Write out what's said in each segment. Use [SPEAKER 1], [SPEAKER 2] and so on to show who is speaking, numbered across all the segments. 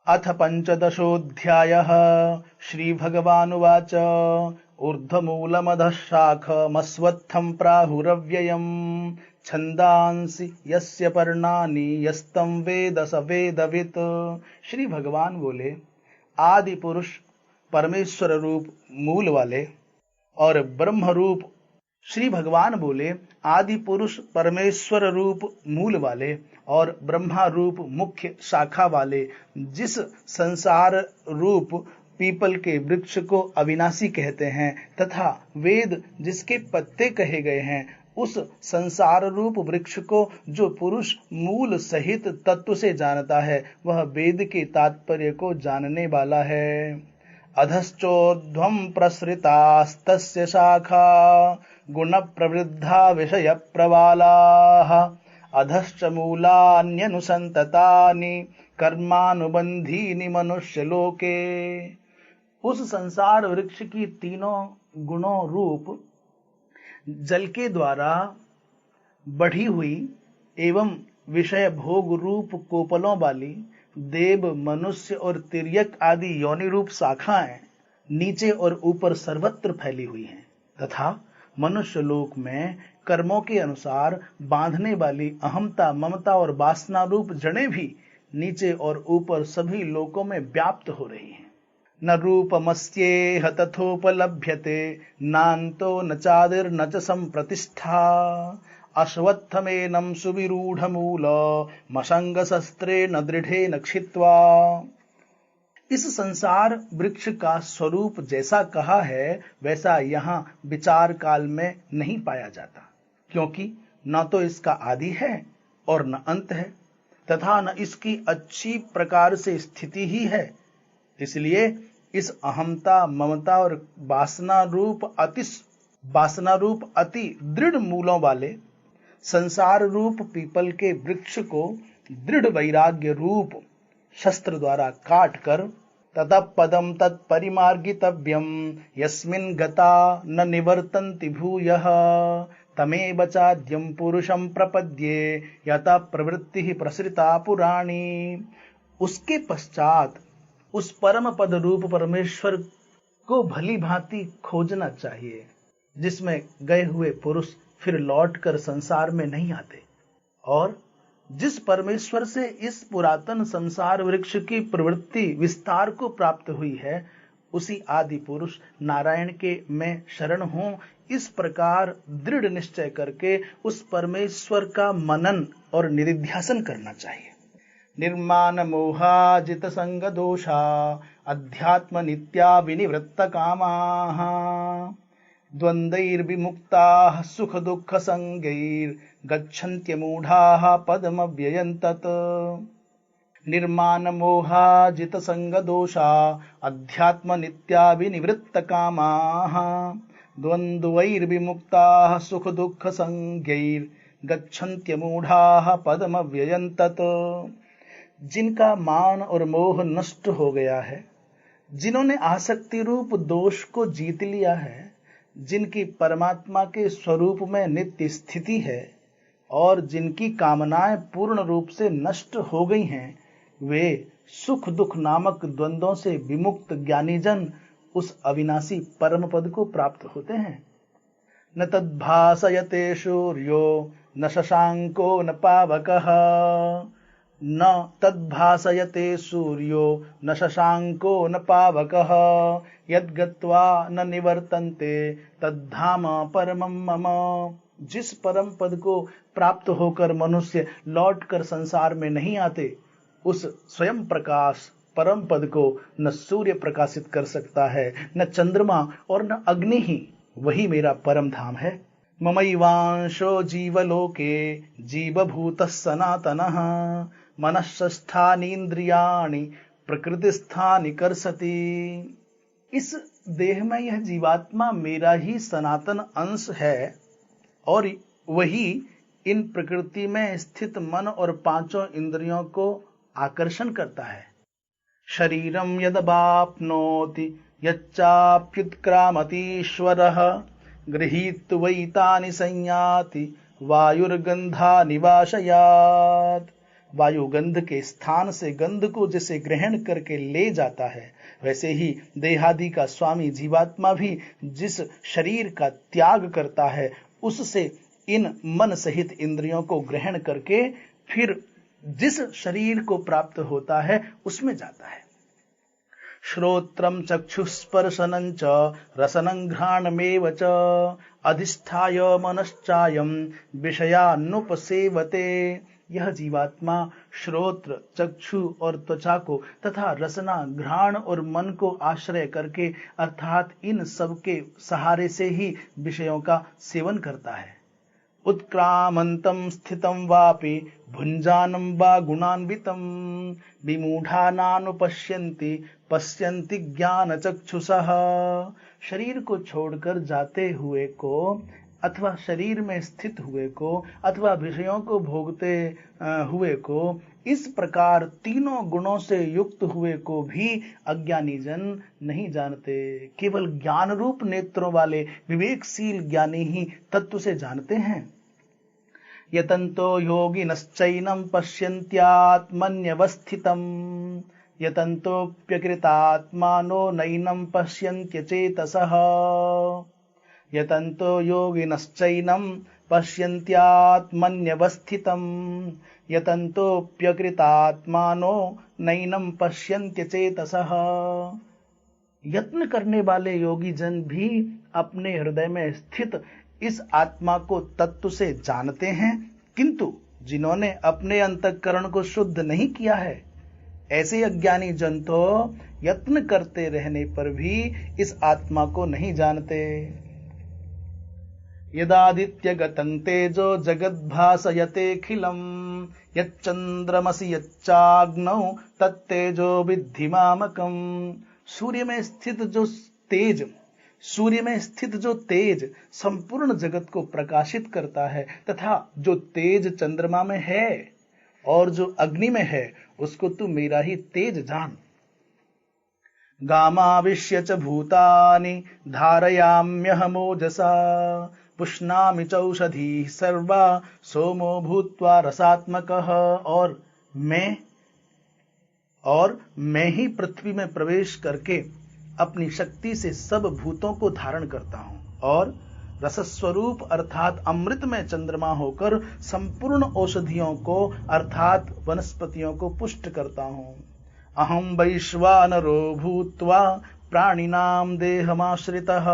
[SPEAKER 1] अथ पञ्चदशोऽध्यायः। श्रीभगवानुवाच ऊर्ध्वमूलमधः शाखमस्वत्थं प्राहुरव्ययम् छन्दांसि यस्य पर्णानि यस्तं वेद स वेदवित्। श्री भगवान बोले, आदि पुरुष परमेश्वर रूप मूल वाले और ब्रह्म रूप। श्री भगवान बोले, आदि पुरुष परमेश्वर रूप मूल वाले और ब्रह्मा रूप मुख्य शाखा वाले जिस संसार रूप पीपल के वृक्ष को अविनाशी कहते हैं तथा वेद जिसके पत्ते कहे गए हैं, उस संसार रूप वृक्ष को जो पुरुष मूल सहित तत्व से जानता है, वह वेद के तात्पर्य को जानने वाला है। अधश्चोर्ध्वं प्रसृतास्तस्य शाखा गुण प्रवृद्धा विषय प्रवालाः अधश्च मूलान्यनुसंततानि कर्मानुबंधीनि मनुष्यलोके। उस संसार वृक्ष की तीनों गुणों रूप जल के द्वारा बढ़ी हुई एवं विषय भोग रूप कोपलों वाली देव, मनुष्य और तिर्यक आदि योनि रूप शाखाएं नीचे और ऊपर सर्वत्र फैली हुई हैं तथा मनुष्य लोक में कर्मों के अनुसार बांधने वाली अहमता, ममता और वासना रूप जड़ें भी नीचे और ऊपर सभी लोकों में व्याप्त हो रही हैं। न रूपमस्येह तथोपलभ्यते नान्तो न चादिर्न च संप्रतिष्ठा अश्वत्थमेनं सुविरूढ़मूल मशंगशस्त्रेण दृढ़ेन छित्त्वा। इस संसार वृक्ष का स्वरूप जैसा कहा है वैसा यहाँ विचार काल में नहीं पाया जाता, क्योंकि न तो इसका आदि है और न अंत है तथा न इसकी अच्छी प्रकार से स्थिति ही है। इसलिए इस अहमता, ममता और वासना रूप अति दृढ़ मूलों वाले संसार रूप पीपल के वृक्ष को दृढ़ वैराग्य रूप शस्त्र द्वारा काट कर ततः पदम तत्परिमार्गितव्यम यस्मिन् गता न निवर्तन्ति भूयः तमेव चाद्यं पुरुषं प्रपद्ये यतः प्रवृत्ति प्रसृता पुराणी। उसके पश्चात उस परम पद रूप परमेश्वर को भली भांति खोजना चाहिए, जिसमें गए हुए पुरुष फिर लौटकर संसार में नहीं आते, और जिस परमेश्वर से इस पुरातन संसार वृक्ष की प्रवृत्ति विस्तार को प्राप्त हुई है, उसी आदि पुरुष नारायण के मैं शरण हूं, इस प्रकार दृढ़ निश्चय करके उस परमेश्वर का मनन और निधिध्यासन करना चाहिए। निर्माण मोहाजित संग दोषा अध्यात्म नित्या विनिवृत्त कामाः द्वन्द्वैर्विमुक्ताः सुख दुःख संगैर् गच्छन्त्यमूढाः पदमव्ययं तत्। निर्माण मोहाजित संग दोषा अध्यात्म नित्या विनिवृत्त कामाः द्वन्द्वैर्विमुक्ताः सुख दुःख संगैर् गच्छन्त्यमूढाः पदमव्ययं तत्। जिनका मान और मोह नष्ट हो गया है, जिन्होंने आसक्ति रूप दोष को जीत लिया है, जिनकी परमात्मा के स्वरूप में नित्य स्थिति है और जिनकी कामनाएं पूर्ण रूप से नष्ट हो गई हैं, वे सुख दुख नामक द्वंद्वों से विमुक्त ज्ञानीजन उस अविनाशी परम पद को प्राप्त होते हैं। न तद्भासयते सूर्यो न शशांको न पावकः न तद्भासयते सूर्यो न शशांको न पावकः यद्गत्वा न निवर्तन्ते तद्धाम परमं मम। जिस परम पद को प्राप्त होकर मनुष्य लौटकर संसार में नहीं आते, उस स्वयं प्रकाश परम पद को न सूर्य प्रकाशित कर सकता है, न चंद्रमा और न अग्नि ही, वही मेरा परम धाम है। ममैवांशो जीवलोके जीवभूतः सनातनः मनःस्थानीन्द्रियाणि प्रकृतिस्थानि कर्षति। इस देह में यह जीवात्मा मेरा ही सनातन अंश है और वही इन प्रकृति में स्थित मन और पांचों इंद्रियों को आकर्षण करता है। शरीरं यदवाप्नोति यच्चाप्युत्क्रामतीश्वरः गृहीत्वैतानि संयाति वायुर्गन्धानि वाशयात्। वायु गंध के स्थान से गंध को जैसे ग्रहण करके ले जाता है, वैसे ही देहादि का स्वामी जीवात्मा भी जिस शरीर का त्याग करता है उससे इन मन सहित इंद्रियों को ग्रहण करके फिर जिस शरीर को प्राप्त होता है उसमें जाता है। श्रोत्रम चक्षुस्पर्शनं च रसनं घ्राणमेव च अधिष्ठाय मनश्चायं विषयानुपसेवते। यह जीवात्मा श्रोत्र, चक्षु और त्वचा को तथा रसना, घ्राण और मन को आश्रय करके अर्थात इन सब के सहारे से ही विषयों का सेवन करता है। उत्क्रामन्तं स्थितं वापि भुञ्जानं वा गुणान्वितं विमूढानानुपश्यन्ति पश्यन्ति ज्ञानचक्षुषः। शरीर को छोड़कर जाते हुए को अथवा शरीर में स्थित हुए को अथवा विषयों को भोगते हुए को, इस प्रकार तीनों गुणों से युक्त हुए को भी अज्ञानी जन नहीं जानते। केवल ज्ञान रूप नेत्रों वाले विवेकशील ज्ञानी ही तत्व से जानते हैं। यतन्तो योगिनश्चैनं पश्यन्त्यात्मन्यवस्थितं यतन्तोऽप्यकृतात्मानो नैनं पश्यन्त्यचेतसः। यतन्तो योगिनश्चैनं पश्यन्त्यात्मन्यवस्थितं यतन्तोऽप्यकृतात्मानो नैनं पश्यन्त्यचेतसः। यत्न करने वाले योगी जन भी अपने हृदय में स्थित इस आत्मा को तत्व से जानते हैं, किंतु जिन्होंने अपने अंतःकरण को शुद्ध नहीं किया है, ऐसे अज्ञानी जन तो यत्न करते रहने पर भी इस आत्मा को नहीं जानते। यदादित्यगतं तेजो जगद्भासयतेऽखिलं यच्चन्द्रमसि यच्चाग्नौ तत्तेजो विद्धि मामकम्। सूर्य में स्थित जो तेज संपूर्ण जगत को प्रकाशित करता है तथा जो तेज चंद्रमा में है और जो अग्नि में है उसको तू मेरा ही तेज जान। गामाविश्य च भूतानि धारयाम्यहमोजसा पुष्णामि चौषधीः सर्वा सोमो भूत्वा रसात्मकः। और मैं ही पृथ्वी में प्रवेश करके अपनी शक्ति से सब भूतों को धारण करता हूं और रसस्वरूप अर्थात अमृत में चंद्रमा होकर संपूर्ण औषधियों को अर्थात वनस्पतियों को पुष्ट करता हूं। अहं वैश्वानरो भूत्वा प्राणिनां देहमाश्रितः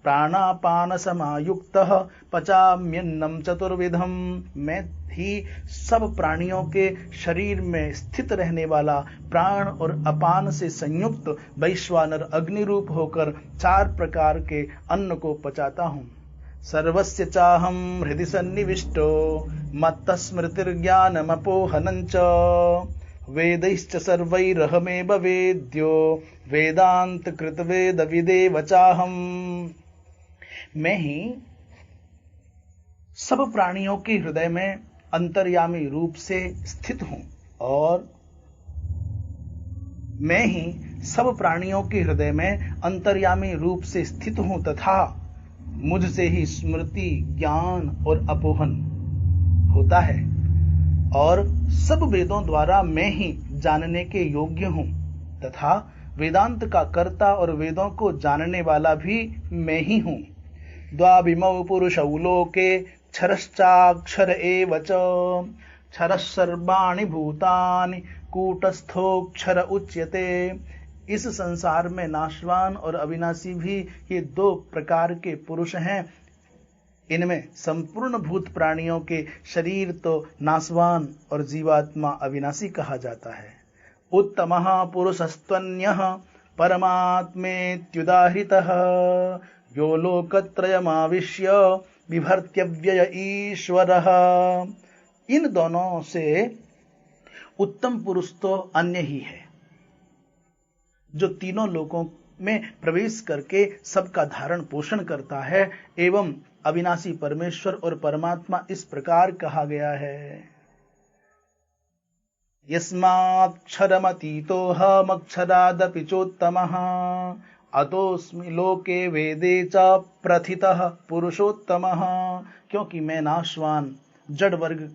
[SPEAKER 1] प्राणापान समायुक्तः पचाम्यन्नं चतुर्विधम्। मैं ही सब प्राणियों के शरीर में स्थित रहने वाला प्राण और अपान से संयुक्त वैश्वानर अग्नि रूप होकर 4 प्रकार के अन्न को पचाता हूं। सर्वस्य चाहं हृदि सन्निविष्टो मत्तः स्मृतिर्ज्ञानमपोहनं च वेदैश्च सर्वैरहमेव वेद्यो वेदांत कृत वेद विदेव चाहम्। मैं ही सब प्राणियों के हृदय में अंतर्यामी रूप से स्थित हूं और मैं ही सब प्राणियों के हृदय में अंतर्यामी रूप से स्थित हूं तथा मुझसे ही स्मृति, ज्ञान और अपोहन होता है और सब वेदों द्वारा मैं ही जानने के योग्य हूं तथा वेदांत का कर्ता और वेदों को जानने वाला भी मैं ही हूं। द्वाविमौ पुरुषौ लोके क्षरश्चाक्षर एव च क्षरः सर्वाणि भूतानि कूटस्थोक्षर उच्यते। इस संसार में नाशवान और अविनाशी भी ये 2 प्रकार के पुरुष हैं। इनमें संपूर्ण भूत प्राणियों के शरीर तो नाशवान और जीवात्मा अविनाशी कहा जाता है। उत्तमः पुरुषस्त्वन्यः परमात्मेत्युदाहृतः यो लोकत्रयमाविश्य विभर्त्यव्यय ईश्वरः। इन दोनों से उत्तम पुरुष तो अन्य ही है जो तीनों लोकों में प्रवेश करके सबका धारण पोषण करता है एवं अविनाशी परमेश्वर और परमात्मा इस प्रकार कहा गया है। यस्माक्षरमतीतोऽहमक्षरादपि चोत्तमः अतोऽस्मि लोके वेदे च प्रथितः पुरुषोत्तमः। क्योंकि मैं नाशवान जड़ वर्ग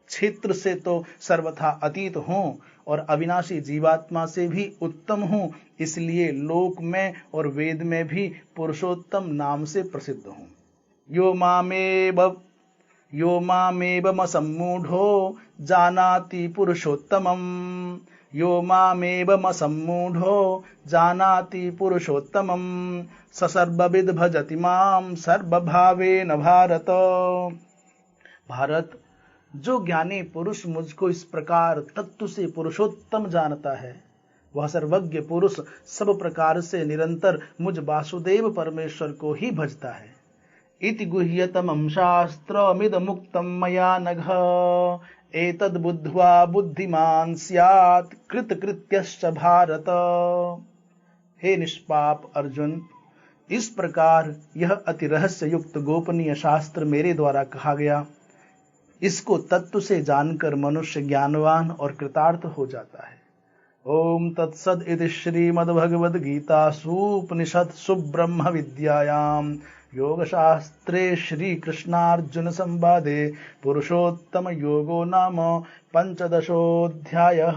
[SPEAKER 1] क्षेत्र से तो सर्वथा अतीत हूँ और अविनाशी जीवात्मा से भी उत्तम हूँ, इसलिए लोक में और वेद में भी पुरुषोत्तम नाम से प्रसिद्ध हूँ। यो मामेवमसम्मूढो जानाति पुरुषोत्तमम्। यो मामेवमसम्मूढो जानाति पुरुषोत्तमम्। स सर्वविद् भजति मां सर्वभावेन भारत। भारत, जो ज्ञानी पुरुष मुझको इस प्रकार तत्व से पुरुषोत्तम जानता है, वह सर्वज्ञ पुरुष सब प्रकार से निरंतर मुझ वासुदेव परमेश्वर को ही भजता है। इति गुह्यतमं शास्त्रमिदमुक्तं मया नघ, एतद् बुद्ध्वा बुद्धिमान् स्यात् कृतकृत्यश्च भारत। हे निष्पाप अर्जुन, इस प्रकार यह अति रहस्य युक्त गोपनीय शास्त्र मेरे द्वारा कहा गया। इसको तत्व से जानकर मनुष्य ज्ञानवान और कृतार्थ हो जाता है। ओम तत्सद इति श्रीमद्भगवद्गीतासूपनिषत्सु ब्रह्म विद्यायां योगशास्त्रे श्रीकृष्णार्जुन संवादे पुरुषोत्तम योगो नाम 15 अध्यायः।